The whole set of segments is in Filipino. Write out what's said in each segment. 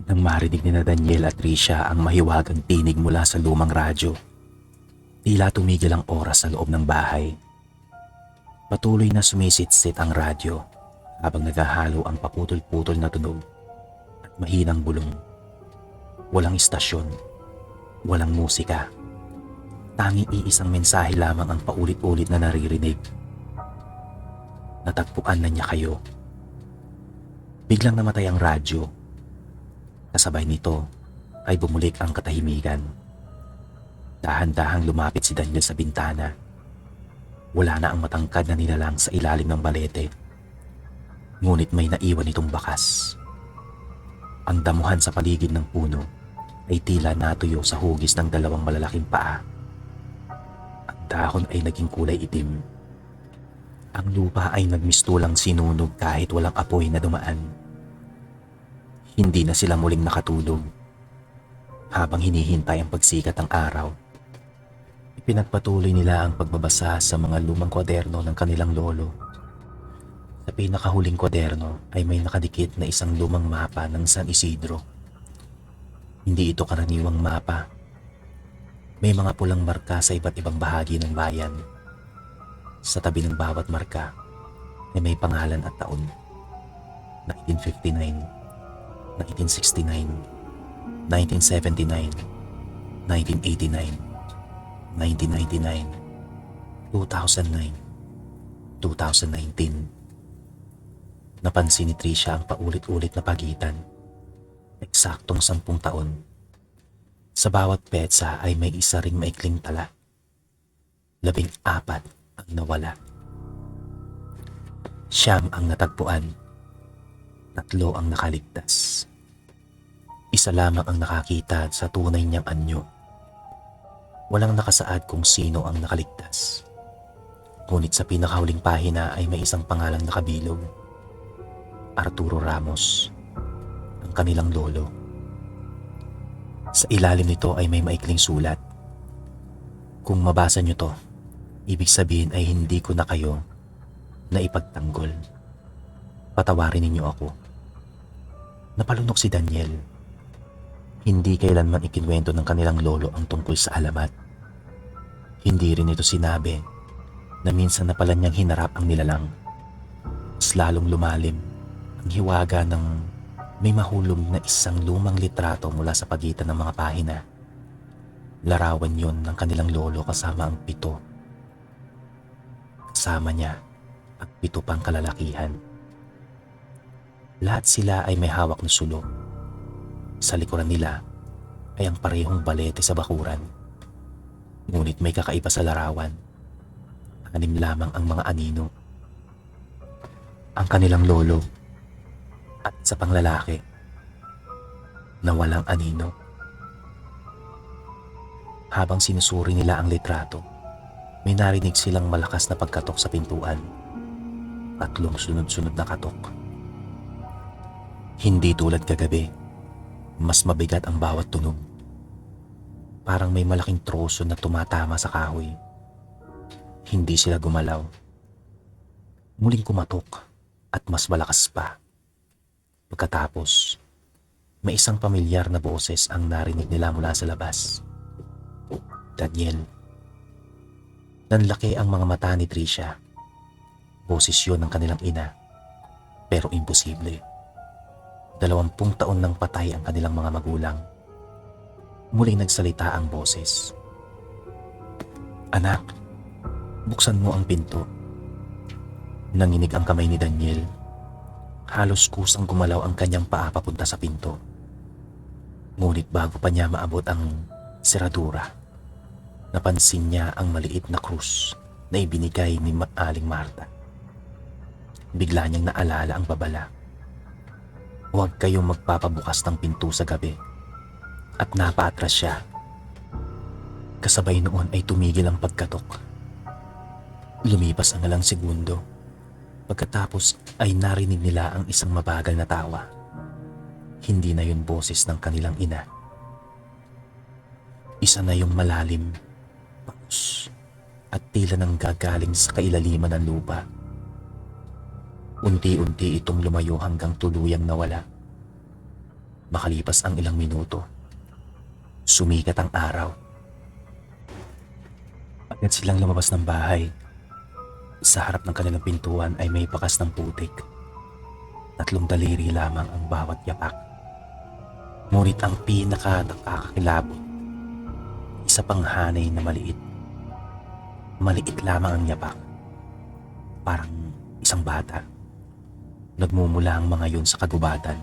Nang marinig ni na Daniel at Tricia ang mahiwagang tinig mula sa lumang radyo, tila tumigil ang oras sa loob ng bahay. Patuloy na sumisitsit ang radyo habang naghahalo ang paputol-putol na tunog at mahinang bulong. Walang istasyon, walang musika. Tanging iisang mensahe lamang ang paulit-ulit na naririnig. Natagpuan na niya kayo. Biglang namatay ang radyo. Kasabay nito ay bumulik ang katahimikan. Dahan-dahang lumapit si Daniel sa bintana. Wala na ang matangkad na nilalang sa ilalim ng balete. Ngunit may naiwan itong bakas. Ang damuhan sa paligid ng puno ay tila natuyo sa hugis ng dalawang malalaking paa. Ang dahon ay naging kulay itim. Ang lupa ay nagmistulang sinunog kahit walang apoy na dumaan. Hindi na sila muling nakatulog. Habang hinihintay ang pagsikat ng araw, ipinagpatuloy nila ang pagbabasa sa mga lumang kwaderno ng kanilang lolo. Sa pinakahuling kwaderno ay may nakadikit na isang lumang mapa ng San Isidro. Hindi ito karaniwang mapa. May mga pulang marka sa iba't ibang bahagi ng bayan. Sa tabi ng bawat marka ay may pangalan at taon. 1959, 1969, 1979, 1989, 1999, 2009, 2019. Napansin ni Tricia ang paulit-ulit na pagitan. Eksaktong 10 taon. Sa bawat petsa ay may isa ring maikling tala. 14 ang nawala. 9 ang natagpuan. 3 ang nakaligtas. Isa lamang ang nakakita sa tunay niyang anyo. Walang nakasaad kung sino ang nakaligtas. Ngunit sa pinakahuling pahina ay may isang pangalang nakabilog. Arturo Ramos, ang kanilang lolo. Sa ilalim nito ay may maikling sulat. Kung mabasa niyo to, ibig sabihin ay hindi ko na kayo na ipagtanggol. Patawarin ninyo ako. Napalunok si Daniel. Hindi kailanman ikinwento ng kanilang lolo ang tungkol sa alamat. Hindi rin ito sinabi na minsan na pala niyang hinarap ang nilalang. Mas lalong lumalim ang hiwaga ng may mahulog na isang lumang litrato mula sa pagitan ng mga pahina. Larawan yon ng kanilang lolo kasama ang 7. Kasama niya ang 7 pang kalalakihan. Lahat sila ay may hawak na sulok. Sa likuran nila ay ang parehong balete sa bakuran. Ngunit may kakaiba sa larawan. 6 lamang ang mga anino. Ang kanilang lolo at isa pang lalaki na walang anino. Habang sinusuri nila ang litrato, may narinig silang malakas na pagkatok sa pintuan. 3 sunod-sunod na katok. Hindi tulad kagabi, mas mabigat ang bawat tunog. Parang may malaking troso na tumatama sa kahoy. Hindi sila gumalaw. Muling kumatok at mas malakas pa. Pagkatapos, may isang pamilyar na boses ang narinig nila mula sa labas. Daniel. Nanlaki ang mga mata ni Tricia. Boses yun ng kanilang ina. Pero imposible. 20 taon nang patay ang kanilang mga magulang. Muling nagsalita ang boses. Anak, buksan mo ang pinto. Nanginig ang kamay ni Daniel. Halos kusang gumalaw ang kanyang paa papunta sa pinto. Ngunit bago pa niya maabot ang seradura, napansin niya ang maliit na krus na ibinigay ni Aling Marta. Bigla niyang naalala ang babala. Huwag kayong magpapabukas ng pinto sa gabi. At napaatras siya. Kasabay noon ay tumigil ang pagkatok. Lumipas ang ilang segundo. Pagkatapos ay narinig nila ang isang mabagal na tawa. Hindi na yun boses ng kanilang ina. Isa na yung malalim, paus, at tila nang gagaling sa kailaliman ng lupa. Unti-unti itong lumayo hanggang tuluyang nawala. Makalipas ang ilang minuto, sumikat ang araw. Agad silang lumabas ng bahay. Sa harap ng kanilang pintuan ay may bakas ng putik. 3 daliri lamang ang bawat yapak. Ngunit ang pinaka-nakakakilabot, isa pang hanay na maliit. Maliit lamang ang yapak. Parang isang bata. Nagmumula ang mga yun sa kagubatan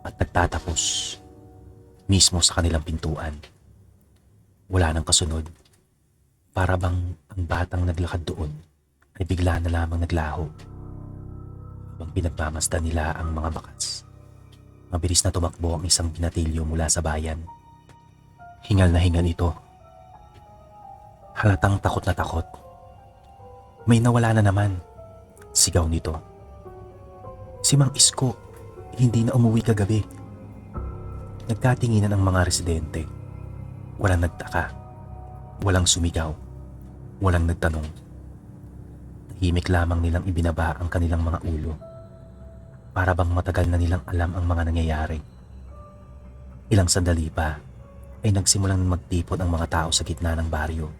at nagtatapos mismo sa kanilang pintuan. Wala nang kasunod. Para bang ang batang naglakad doon ay bigla na lamang naglaho. Habang pinagmamasdan nila ang mga bakas, mabilis na tumakbo ang isang binatilyo mula sa bayan. Hingal na hingal ito. Halatang takot na takot. May nawala na naman, sigaw nito. Si Mang Isko, hindi na umuwi kagabi. Nagkatinginan ang mga residente. Walang nagtaka, walang sumigaw, walang nagtanong. Tahimik lamang nilang ibinaba ang kanilang mga ulo. Para bang matagal na nilang alam ang mga nangyayari. Ilang sandali pa ay nagsimulang magtipon ang mga tao sa gitna ng baryo.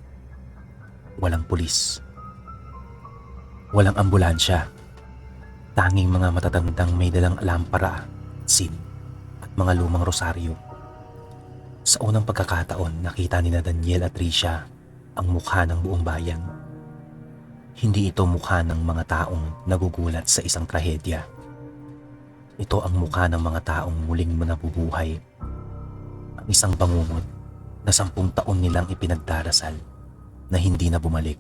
Walang pulis. Walang ambulansya. Tanging mga matatandang may dalang lampara, sin at mga lumang rosaryo. Sa unang pagkakataon, nakita ni Daniel at Tricia ang mukha ng buong bayan. Hindi ito mukha ng mga taong nagugulat sa isang trahedya. Ito ang mukha ng mga taong muling nabubuhay. Ang isang bangungot na 10 taon nilang ipinagdarasal na hindi na bumalik.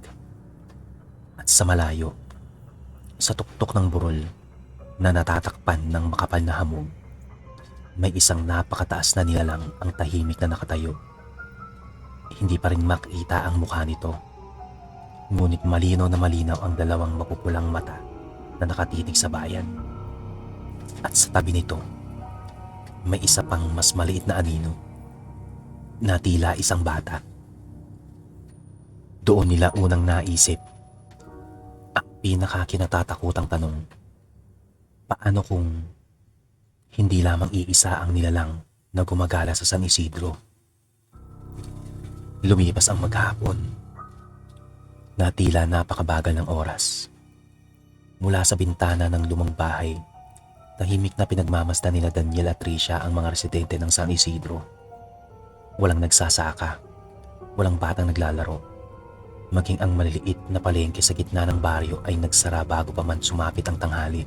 At sa malayo, sa tuktok ng burol na natatakpan ng makapal na hamog, may isang napakataas na nilalang ang tahimik na nakatayo. Hindi pa rin makita ang mukha nito. Ngunit malinaw na malinaw ang 2 mapupulang mata na nakatitig sa bayan. At sa tabi nito, may isa pang mas maliit na anino na tila isang bata. Doon nila unang naisip ang pinakakinatatakutang tanong. Paano kung hindi lamang iisa ang nilalang na gumagala sa San Isidro? Lumipas ang maghapon na tila napakabagal ng oras. Mula sa bintana ng lumang bahay, tahimik na pinagmamasdan nila Daniel at Tricia ang mga residente ng San Isidro. Walang nagsasaka, walang batang naglalaro. Maging ang maliliit na palengke sa gitna ng baryo ay nagsara bago pa man sumapit ang tanghali.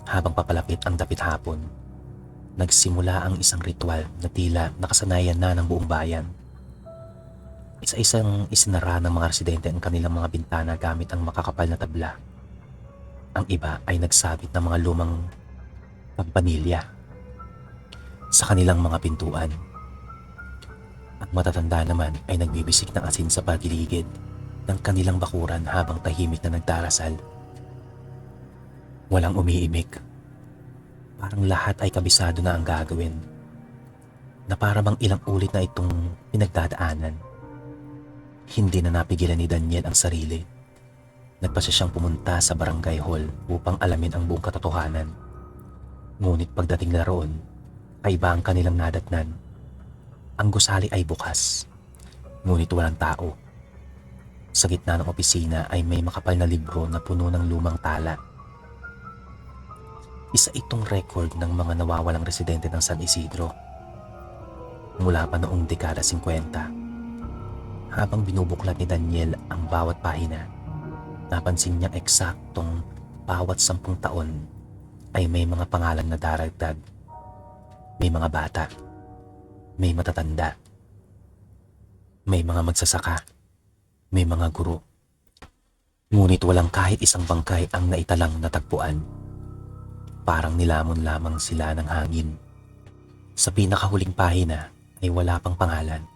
Habang papalapit ang dapit hapon, nagsimula ang isang ritual na tila nakasanayan na ng buong bayan. Isa-isang isinara ng mga residente ang kanilang mga bintana gamit ang makakapal na tabla. Ang iba ay nagsabit ng mga lumang pampanilya sa kanilang mga pintuan. Ang matatanda naman ay nagbibisik ng asin sa pagiligid ng kanilang bakuran habang tahimik na nagdarasal. Walang umiimik. Parang lahat ay kabisado na ang gagawin. Na para bang ilang ulit na itong pinagdadaanan. Hindi na napigilan ni Daniel ang sarili. Nagpasya siyang pumunta sa barangay hall upang alamin ang buong katotohanan. Ngunit pagdating na roon, ay iba ang kanilang nadatnan. Ang gusali ay bukas, ngunit walang tao. Sa gitna ng opisina ay may makapal na libro na puno ng lumang tala. Isa itong record ng mga nawawalang residente ng San Isidro. Mula pa noong dekada 50. Habang binubuklat ni Daniel ang bawat pahina, napansin niyang eksaktong bawat 10 taon ay may mga pangalan na daragdag. May mga bata, may matatanda, may mga magsasaka, may mga guro. Ngunit walang kahit isang bangkay ang naitalang natagpuan. Parang nilamon lamang sila ng hangin. Sa pinakahuling pahina ay wala pang pangalan.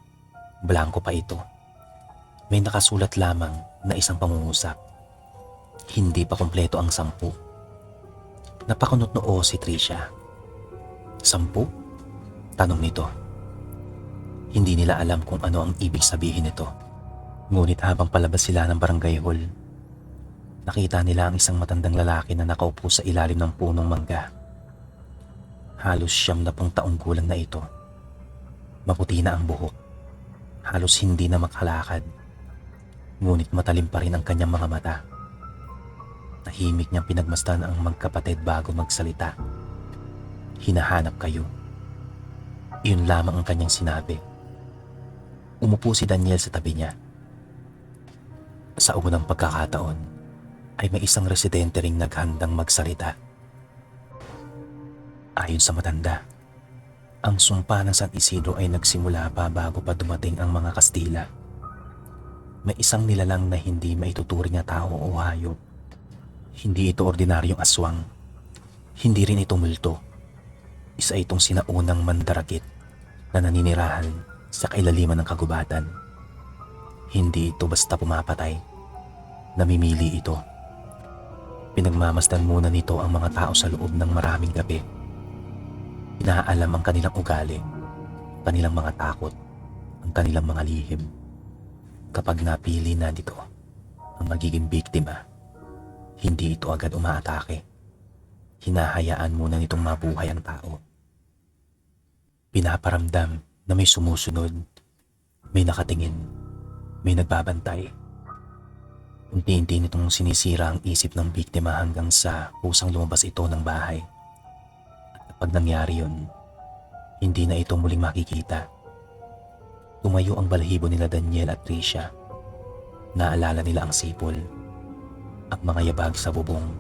Blanko pa ito. May nakasulat lamang na isang pangungusap. Hindi pa kumpleto ang 10. Napakunot noo si Tricia. 10? Tanong nito. Hindi nila alam kung ano ang ibig sabihin nito. Ngunit habang palabas sila ng barangay hall, nakita nila ang isang matandang lalaki na nakaupo sa ilalim ng punong mangga. Halos 70 taong gulang na ito. Maputi na ang buhok. Halos hindi na makalakad. Ngunit matalim pa rin ang kanyang mga mata. Tahimik niyang pinagmasdan ang magkapatid bago magsalita. Hinahanap kayo. Iyon lamang ang kanyang sinabi. Umupo si Daniel sa tabi niya. Sa unang pagkakataon ay may isang residente ring naghandang magsalita. Ayon sa matanda, ang sumpa ng San Isidro ay nagsimula pa bago pa dumating ang mga Kastila. May isang nilalang na hindi maituturing na tao o hayop. Hindi ito ordinaryong aswang. Hindi rin ito multo. Isa itong sinaunang mandarakit na naninirahan sa kailaliman ng kagubatan. Hindi ito basta pumapatay. Namimili ito. Pinagmamasdan muna nito ang mga tao sa loob ng maraming gabi. Inaalam ang kanilang ugali, kanilang mga takot, ang kanilang mga lihim. Kapag napili na nito ang magiging biktima, hindi ito agad umaatake. Hinahayaan muna nitong mabuhay ang tao. Pinaparamdam na may sumusunod, may nakatingin, may nagbabantay. Unti-unti nitong sinisira ang isip ng biktima hanggang sa kusang lumabas ito ng bahay. At kapag nangyari yun, hindi na ito muling makikita. Tumayo ang balahibo nila Daniel at Tricia. Naalala nila ang sipol, ang mga yabag sa bubong,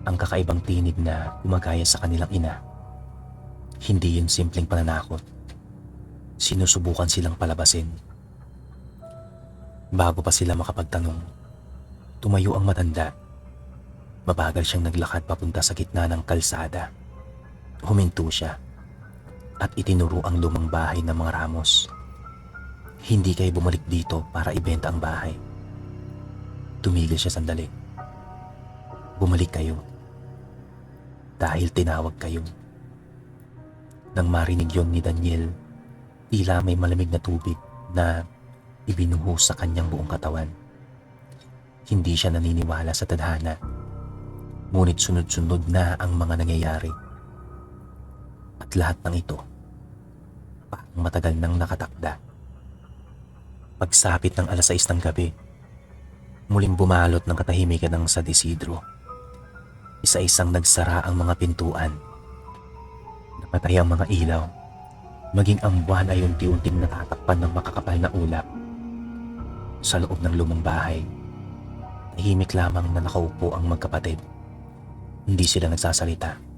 ang kakaibang tinig na gumagaya sa kanilang ina. Hindi yun simpleng pananakot. Sinusubukan silang palabasin. Bago pa sila makapagtanong, tumayo ang matanda. Mabagal siyang naglakad papunta sa gitna ng kalsada. Huminto siya at itinuro ang lumang bahay ng mga Ramos. Hindi kayo bumalik dito para ibenta ang bahay. Tumigil siya sandali. Bumalik kayo dahil tinawag kayo. Nang marinig yon ni Daniel, tila may malamig na tubig na ibinuhos sa kanyang buong katawan. Hindi siya naniniwala sa tadhana, ngunit sunod-sunod na ang mga nangyayari. At lahat ng ito, parang matagal nang nakatakda. Pagsapit ng 6:00 ng gabi, muling bumalot ng katahimikan ng San Isidro. Isa-isang nagsara ang mga pintuan. Napatay ang mga ilaw. Maging ang buwan ay unti-unting natatakpan ng makakapal na ulap. Sa loob ng lumang bahay, tahimik lamang na nakaupo ang magkapatid. Hindi sila nagsasalita.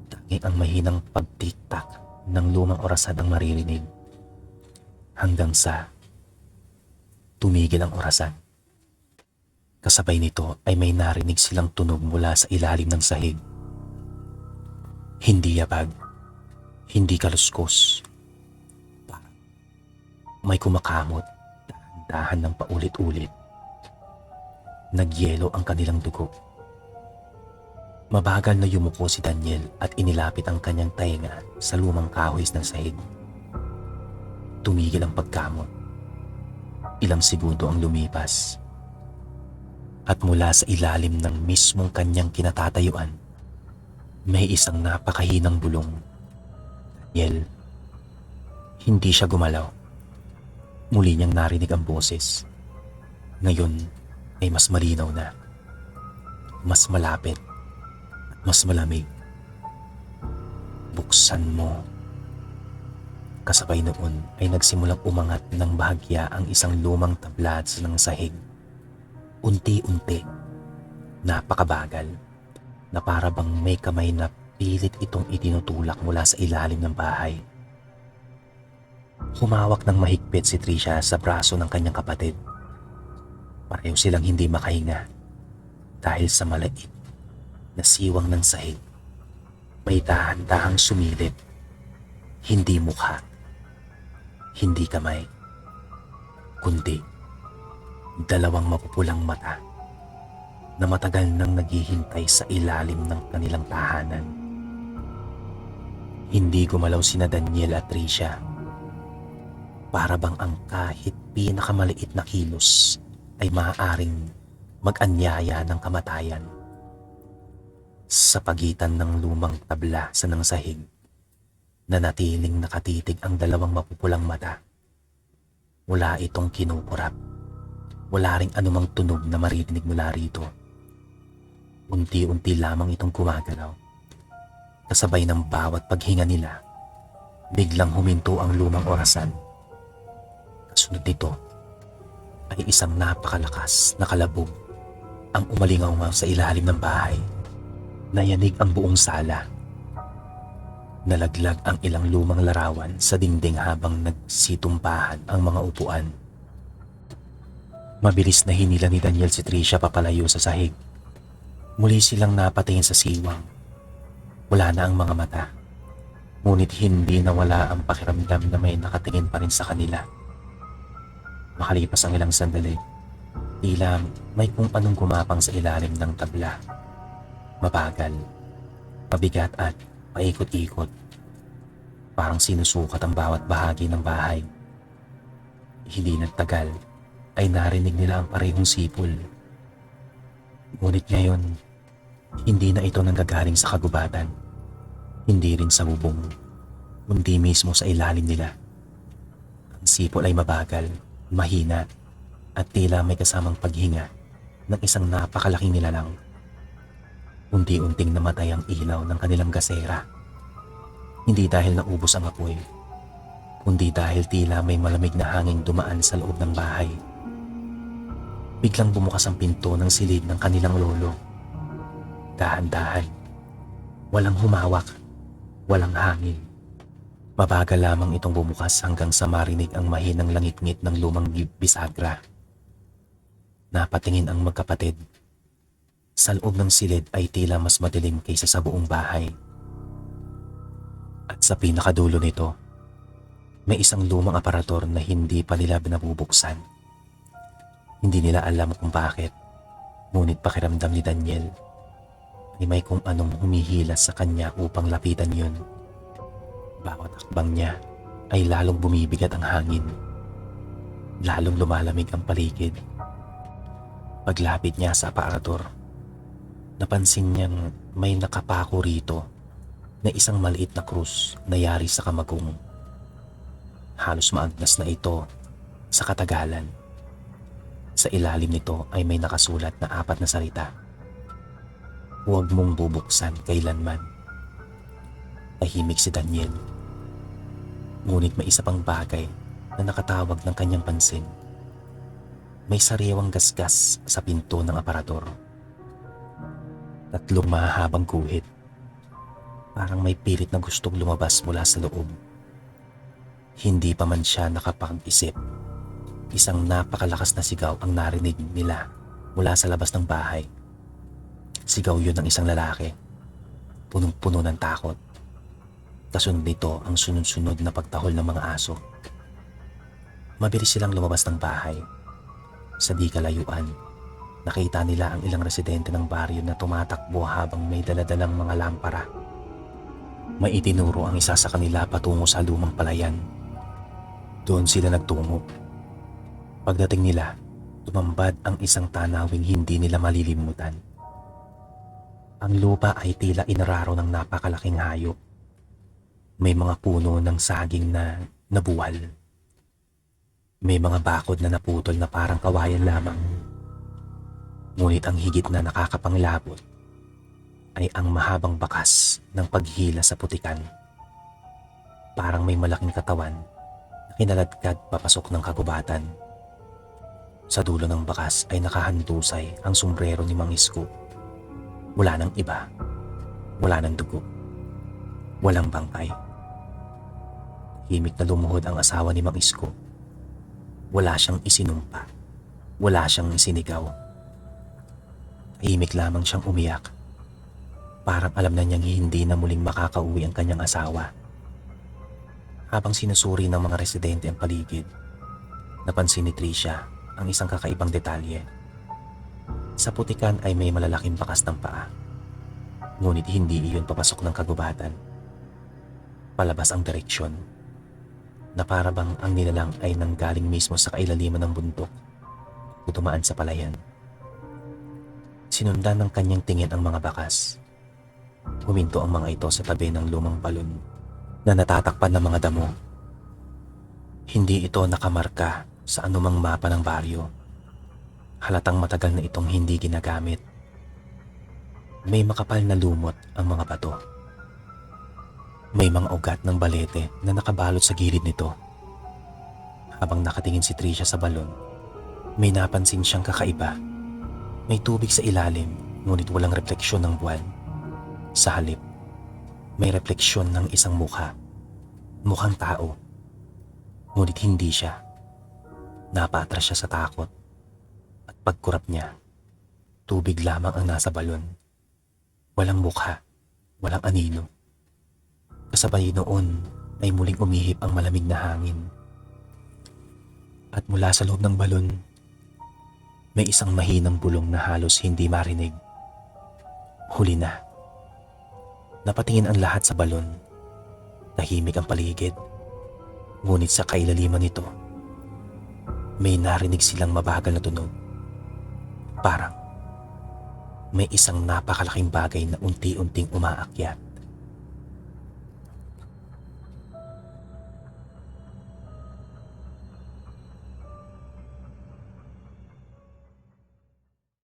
Tanging ang mahinang pagtiktak ng lumang orasan ang maririnig. Hanggang sa tumigil ang orasan. Kasabay nito ay may narinig silang tunog mula sa ilalim ng sahig. Hindi yabag, hindi kaluskos. Parang may kumakamot, dahan-dahan ng paulit-ulit. Nagyelo ang kanilang dugo. Mabagal na yumuko si Daniel at inilapit ang kanyang tainga sa lumang kahoy ng sahig. Tumigil ang pagkamot. Ilang segundo ang lumipas. At mula sa ilalim ng mismong kanyang kinatatayuan, may isang napakahinang bulong. Daniel, hindi siya gumalaw. Muli niyang narinig ang boses. Ngayon ay mas malinaw na. Mas malapit at mas malamig. Buksan mo. Kasabay noon ay nagsimulang umangat ng bahagya ang isang lumang tablad ng sahig. Unti-unti, napakabagal, na para bang may kamay na pilit itong itinutulak mula sa ilalim ng bahay. Humawak ng mahigpit si Tricia sa braso ng kanyang kapatid. Pareho silang hindi makahinga dahil sa malait na siwang ng sahig. May dahan-dahang sumilip, hindi mukha, hindi kamay, kundi dalawang mapupulang mata na matagal nang naghihintay sa ilalim ng kanilang tahanan. Hindi gumalaw sina Daniel at Tricia. Para bang ang kahit pinakamaliit na kilos ay maaaring mag-anyaya ng kamatayan. Sa pagitan ng lumang tabla sa nangsahig, nanatiling nakatitig ang dalawang mapupulang mata. Wala itong kinukurap. Wala ring anumang tunog na maririnig mula rito. Unti-unti lamang itong gumagalaw. Kasabay ng bawat paghinga nila, biglang huminto ang lumang orasan. Kasunod nito ay isang napakalakas na kalabog ang umalingaw sa ilalim ng bahay. Nayanig ang buong sala. Nalaglag ang ilang lumang larawan sa dingding habang nagsitumpahan ang mga upuan. Mabilis na hinila ni Daniel si Tricia papalayo sa sahig. Muli silang napatingin sa siwang. Wala na ang mga mata. Ngunit hindi nawala ang pakiramdam na may nakatingin pa rin sa kanila. Makalipas ang ilang sandali, tila may kung anong gumapang sa ilalim ng tabla. Mabagal, mabigat at paikot-ikot. Parang sinusukat ang bawat bahagi ng bahay. Hindi nagtagal ay narinig nila ang parehong sipol. Ngunit ngayon, hindi na ito nanggagaling sa kagubatan. Hindi rin sa bubong, kundi mismo sa ilalim nila. Ang sipol ay mabagal, mahina, at tila may kasamang paghinga ng isang napakalaking nilalang. Unti-unting namatay ang ilaw ng kanilang gasera. Hindi dahil naubos ang apoy, kundi dahil tila may malamig na hangin dumaan sa loob ng bahay. Biglang bumukas ang pinto ng silid ng kanilang lolo. Dahan-dahan, walang humawak, walang hangin. Mabagal lamang itong bumukas hanggang sa marinig ang mahinang langit-ngit ng lumang bisagra. Napatingin ang magkapatid. Sa loob ng silid ay tila mas madilim kaysa sa buong bahay. At sa pinakadulo nito, may isang lumang aparator na hindi pa nila binabubuksan. Hindi nila alam kung bakit, ngunit pakiramdam ni Daniel ay may kung anong humihilas sa kanya upang lapitan yun. Bawat hakbang niya ay lalong bumibigat ang hangin. Lalong lumalamig ang paligid. Paglapit niya sa aparator, napansin niyang may nakapako rito na isang maliit na krus na yari sa kamagong. Halos maagnas na ito sa katagalan. Sa ilalim nito ay may nakasulat na 4 na salita. Huwag mong bubuksan kailanman. Tahimik si Daniel. Ngunit may isa pang bagay na nakatawag ng kanyang pansin. May sariwang gasgas sa pinto ng aparador. 3 mahahabang guhit. Parang may pilit na gustong lumabas mula sa loob. Hindi pa man siya nakapag-isip. Isang napakalakas na sigaw ang narinig nila mula sa labas ng bahay. Sigaw yun ng isang lalaki. Punong-puno ng takot. Kasunod nito ang sunod-sunod na pagtahol ng mga aso. Mabilis silang lumabas ng bahay. Sa di kalayuan, nakita nila ang ilang residente ng baryo na tumatakbo habang may daladalang mga lampara. May itinuro ang isa sa kanila patungo sa lumang palayan. Doon sila nagtungo. Pagdating nila, tumambad ang isang tanawing hindi nila malilimutan. Ang lupa ay tila inararo ng napakalaking hayop. May mga puno ng saging na nabuwal. May mga bakod na naputol na parang kawayan lamang. Ngunit ang higit na nakakapanglabot ay ang mahabang bakas ng paghila sa putikan. Parang may malaking katawan na kinaladkad papasok ng kagubatan. Sa dulo ng bakas ay nakahandusay ang sombrero ni Mang Isko. Wala nang iba. Wala nang dugo. Walang bangkay. Himik na lumuhod ang asawa ni Mang Isko. Wala siyang isinumpa. Wala siyang isinigaw. Himik lamang siyang umiyak. Parang alam na niyang hindi na muling makakauwi ang kanyang asawa. Habang sinusuri ng mga residente ang paligid, napansin ni Tricia ang isang kakaibang detalye. Sa putikan ay may malalaking bakas ng paa. Ngunit hindi iyon papasok ng kagubatan. Palabas ang direksyon. Na para bang ang nilalang ay nanggaling mismo sa kailaliman ng bundok o dumaan sa palayan. Sinundan ng kanyang tingin ang mga bakas. Huminto ang mga ito sa tabi ng lumang balon na natatakpan ng mga damo. Hindi ito nakamarka sa anumang mapa ng baryo. Halatang matagal na itong hindi ginagamit. May makapal na lumot ang mga bato. May mga ugat ng balete na nakabalot sa gilid nito. Habang nakatingin si Tricia sa balon, may napansin siyang kakaiba. May tubig sa ilalim, ngunit walang refleksyon ng buwan. Sa halip, may refleksyon ng isang mukha. Mukhang tao. Ngunit hindi siya. Napaatras siya sa takot. At pagkurap niya, tubig lamang ang nasa balon. Walang mukha, walang anino. Kasabay noon ay muling umihip ang malamig na hangin. At mula sa loob ng balon, may isang mahinang bulong na halos hindi marinig. Huli na. Napatingin ang lahat sa balon. Tahimik ang paligid. Ngunit sa kailaliman nito, may narinig silang mabagal na tunog. Parang may isang napakalaking bagay na unti-unting umaakyat.